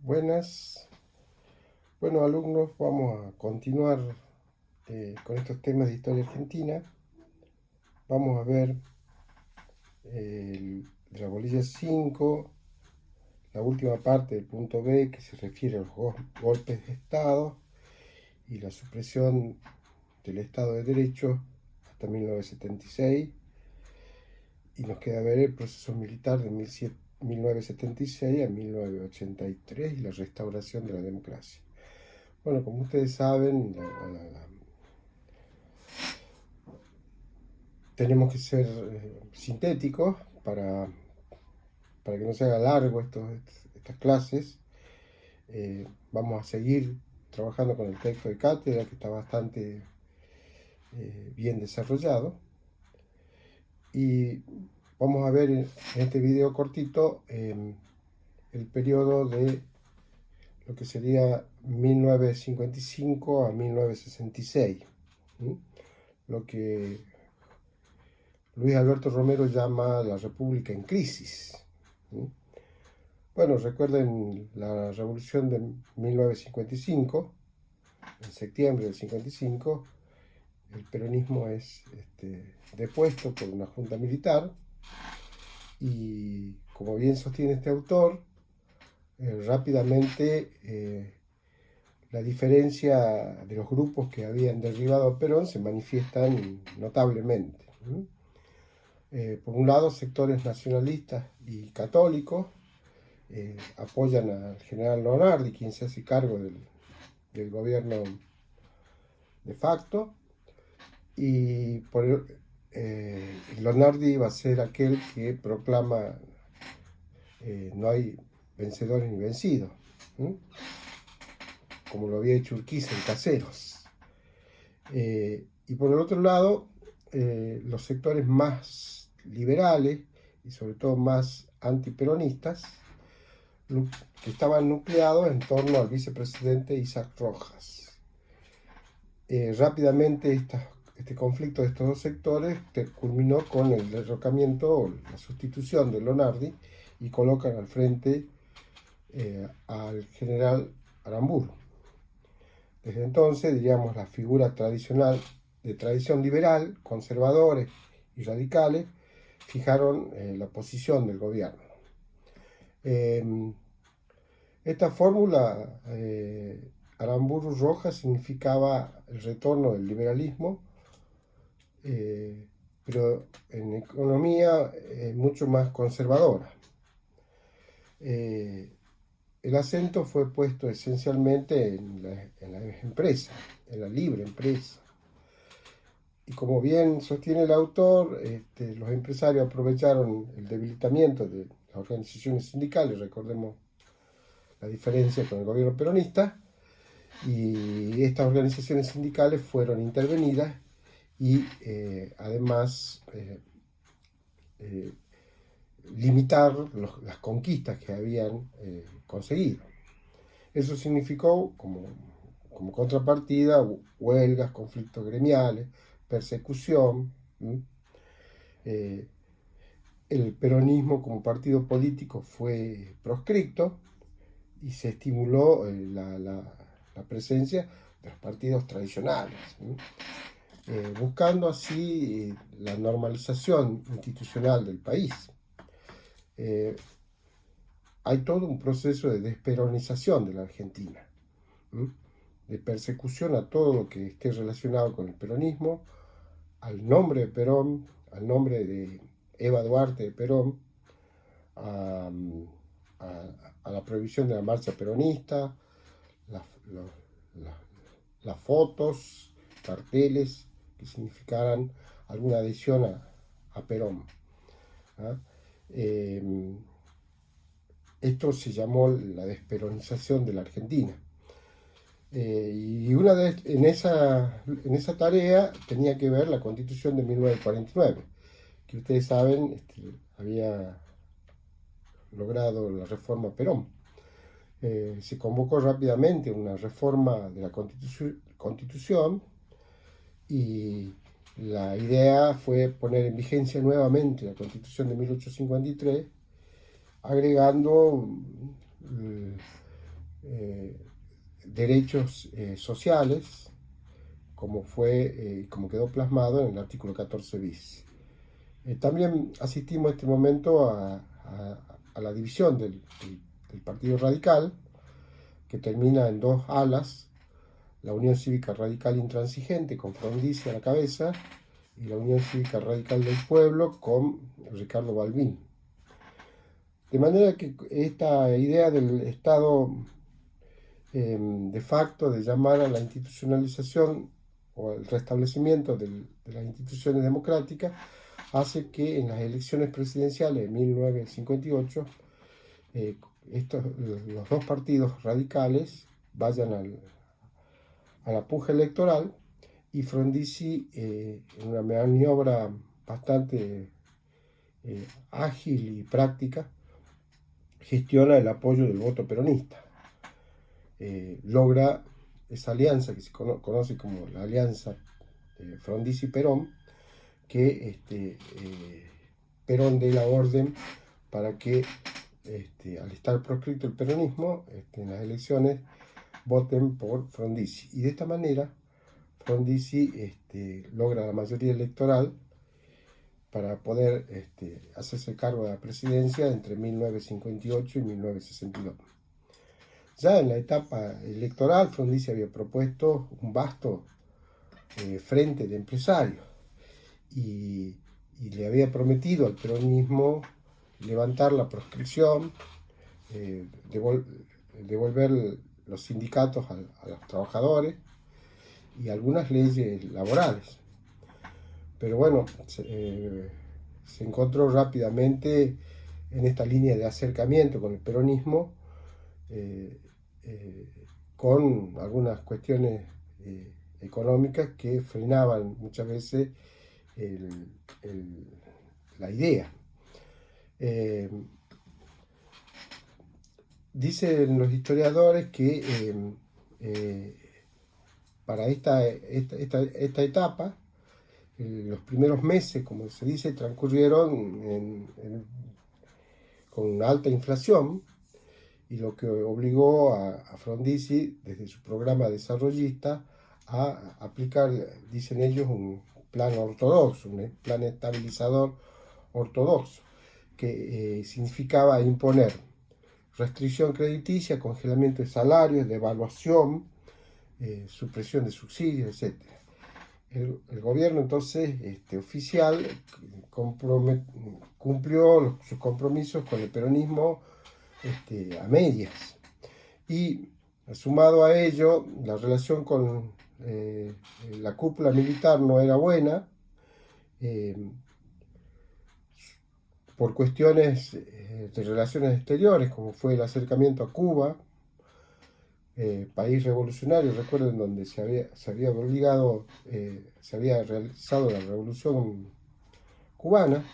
Buenas. Bueno, alumnos, vamos a continuar con estos temas de historia argentina. Vamos a ver de la bolilla 5, la última parte del punto B, que se refiere a los golpes de Estado y la supresión del Estado de Derecho hasta 1976. Y nos queda ver el proceso militar de 1976 a 1983 y la restauración de la democracia. Bueno, como ustedes saben, tenemos que ser sintéticos para que no se haga largo estas clases. Vamos a seguir trabajando con el texto de cátedra, que está bastante bien desarrollado. Y vamos a ver en este video cortito el periodo de lo que sería 1955 a 1966, ¿sí? Lo que Luis Alberto Romero llama la República en crisis, ¿sí? Bueno, recuerden la revolución de 1955, en septiembre del 55, el peronismo es depuesto por una junta militar y, como bien sostiene este autor, rápidamente la diferencia de los grupos que habían derribado a Perón se manifiestan notablemente. Por un lado, sectores nacionalistas y católicos apoyan al general Lonardi, quien se hace cargo del gobierno de facto, y Lonardi va a ser aquel que proclama no hay vencedores ni vencidos, como lo había hecho Urquiza en Caseros. Y por el otro lado, los sectores más liberales y sobre todo más antiperonistas, que estaban nucleados en torno al vicepresidente Isaac Rojas. Rápidamente este conflicto de estos dos sectores culminó con el derrocamiento o la sustitución de Lonardi y colocan al frente al general Aramburu. Desde entonces, diríamos, la figura tradicional de tradición liberal, conservadores y radicales fijaron la posición del gobierno. Esta fórmula, Aramburu Rojas, significaba el retorno del liberalismo, pero en economía mucho más conservadora. El acento fue puesto esencialmente en la empresa, en la libre empresa. Y como bien sostiene el autor, los empresarios aprovecharon el debilitamiento de las organizaciones sindicales, recordemos la diferencia con el gobierno peronista, y estas organizaciones sindicales fueron intervenidas y además limitar las conquistas que habían conseguido. Eso significó como contrapartida huelgas, conflictos gremiales, persecución. El peronismo como partido político fue proscripto y se estimuló la presencia de los partidos tradicionales, buscando así la normalización institucional del país. Hay todo un proceso de desperonización de la Argentina, de persecución a todo lo que esté relacionado con el peronismo, al nombre de Perón, al nombre de Eva Duarte de Perón, a la prohibición de la marcha peronista, las fotos, carteles que significaran alguna adhesión a Perón. Esto se llamó la desperonización de la Argentina. Y en esa tarea tenía que ver la Constitución de 1949, que ustedes saben había logrado la reforma Perón. Se convocó rápidamente una reforma de la Constitución y la idea fue poner en vigencia nuevamente la Constitución de 1853, agregando derechos sociales, como quedó plasmado en el artículo 14 bis. También asistimos en este momento a la división del Partido Radical, que termina en dos alas: la Unión Cívica Radical Intransigente, con Frondizi a la cabeza, y la Unión Cívica Radical del Pueblo, con Ricardo Balbín. De manera que esta idea del Estado de facto, de llamar a la institucionalización o al restablecimiento de las instituciones democráticas, hace que en las elecciones presidenciales de 1958 los dos partidos radicales vayan a la puja electoral, y Frondizi, en una maniobra bastante ágil y práctica, gestiona el apoyo del voto peronista. Logra esa alianza que se conoce como la alianza Frondizi-Perón, que Perón dé la orden para que, al estar proscrito el peronismo, en las elecciones voten por Frondizi. Y de esta manera Frondizi logra la mayoría electoral para poder hacerse cargo de la presidencia entre 1958 y 1962. Ya en la etapa electoral, Frondizi había propuesto un vasto frente de empresarios y le había prometido al peronismo levantar la proscripción, devolver los sindicatos a los trabajadores y algunas leyes laborales. Pero bueno, se encontró rápidamente en esta línea de acercamiento con el peronismo, con algunas cuestiones económicas que frenaban muchas veces la idea. Dicen los historiadores que para esta etapa, los primeros meses, como se dice, transcurrieron con alta inflación, y lo que obligó a Frondizi, desde su programa desarrollista, a aplicar, dicen ellos, un plan ortodoxo, un plan estabilizador ortodoxo, que significaba imponer restricción crediticia, congelamiento de salarios, devaluación, supresión de subsidios, etc. El gobierno entonces oficial cumplió sus compromisos con el peronismo a medias, y sumado a ello, la relación con la cúpula militar no era buena, por cuestiones de relaciones exteriores, como fue el acercamiento a Cuba, país revolucionario, recuerden, donde se había realizado la revolución cubana,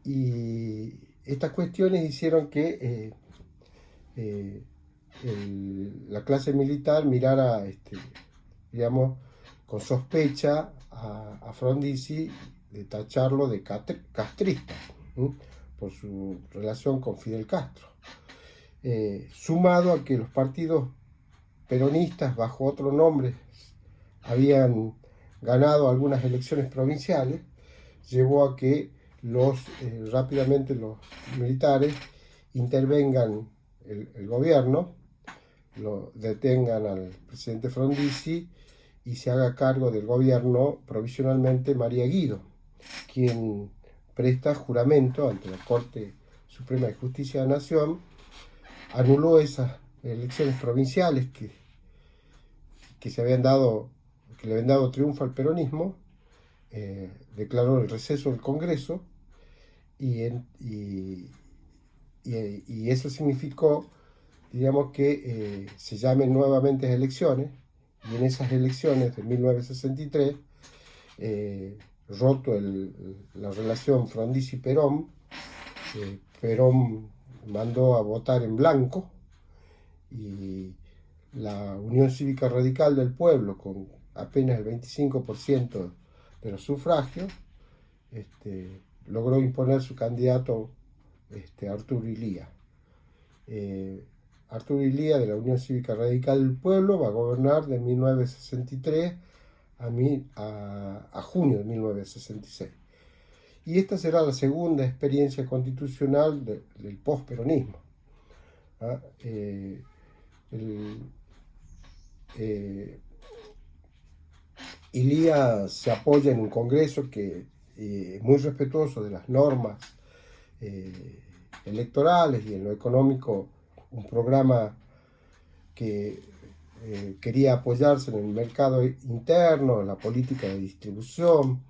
y estas cuestiones hicieron que la clase militar mirara, digamos, con sospecha a Frondizi, de tacharlo de castrista, por su relación con Fidel Castro. Sumado a que los partidos peronistas, bajo otro nombre, habían ganado algunas elecciones provinciales, llevó a que rápidamente los militares intervengan el gobierno, lo detengan al presidente Frondizi y se haga cargo del gobierno provisionalmente María Guido, quien presta juramento ante la Corte Suprema de Justicia de la Nación, anuló esas elecciones provinciales que le habían dado triunfo al peronismo, declaró el receso del Congreso, y eso significó, digamos, que se llamen nuevamente elecciones, y en esas elecciones de 1963, roto la relación Frondizi-Perón, Perón mandó a votar en blanco, y la Unión Cívica Radical del Pueblo, con apenas el 25% de los sufragios, logró imponer su candidato, Arturo Illia. Arturo Illia, de la Unión Cívica Radical del Pueblo, va a gobernar de 1963 a junio de 1966. Y esta será la segunda experiencia constitucional del posperonismo. ¿Ah? Illia se apoya en un Congreso que muy respetuoso de las normas electorales y en lo económico un programa que quería apoyarse en el mercado interno, en la política de distribución.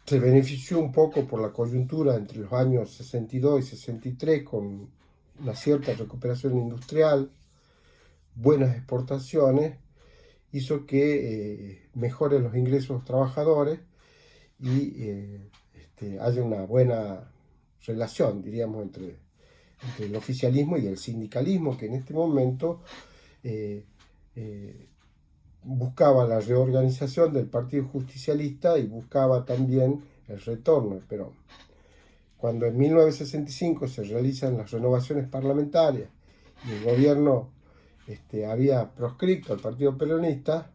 Se benefició un poco por la coyuntura entre los años 62 y 63 con una cierta recuperación industrial, buenas exportaciones, hizo que mejoren los ingresos de los trabajadores y haya una buena relación, diríamos, entre el oficialismo y el sindicalismo, que en este momento buscaba la reorganización del Partido Justicialista y buscaba también el retorno de Perón. Cuando en 1965 se realizan las renovaciones parlamentarias y el gobierno había proscripto al Partido Peronista,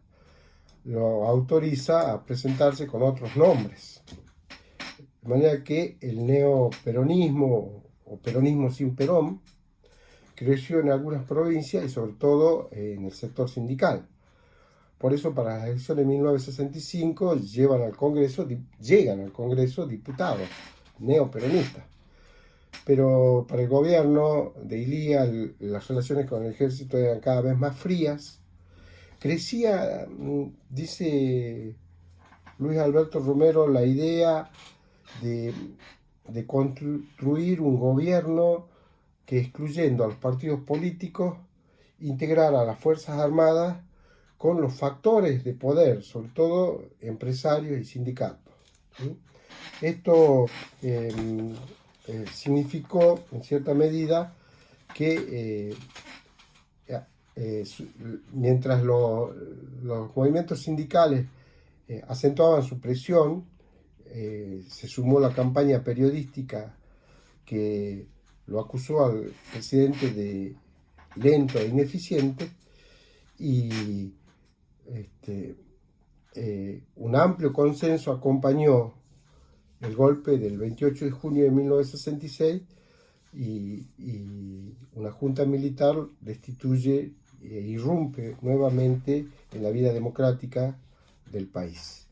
lo autoriza a presentarse con otros nombres. De manera que el neoperonismo o peronismo sin Perón creció en algunas provincias y sobre todo en el sector sindical. Por eso para las elecciones de 1965 llegan al Congreso diputados neoperonistas. Pero para el gobierno de Illia las relaciones con el ejército eran cada vez más frías. Crecía, dice Luis Alberto Romero, la idea de construir un gobierno que, excluyendo a los partidos políticos, integrara a las Fuerzas Armadas con los factores de poder, sobre todo empresarios y sindicatos. Esto significó, en cierta medida, que mientras los movimientos sindicales acentuaban su presión, se sumó la campaña periodística que lo acusó al presidente de lento e ineficiente, y un amplio consenso acompañó el golpe del 28 de junio de 1966 y una junta militar destituye e irrumpe nuevamente en la vida democrática del país.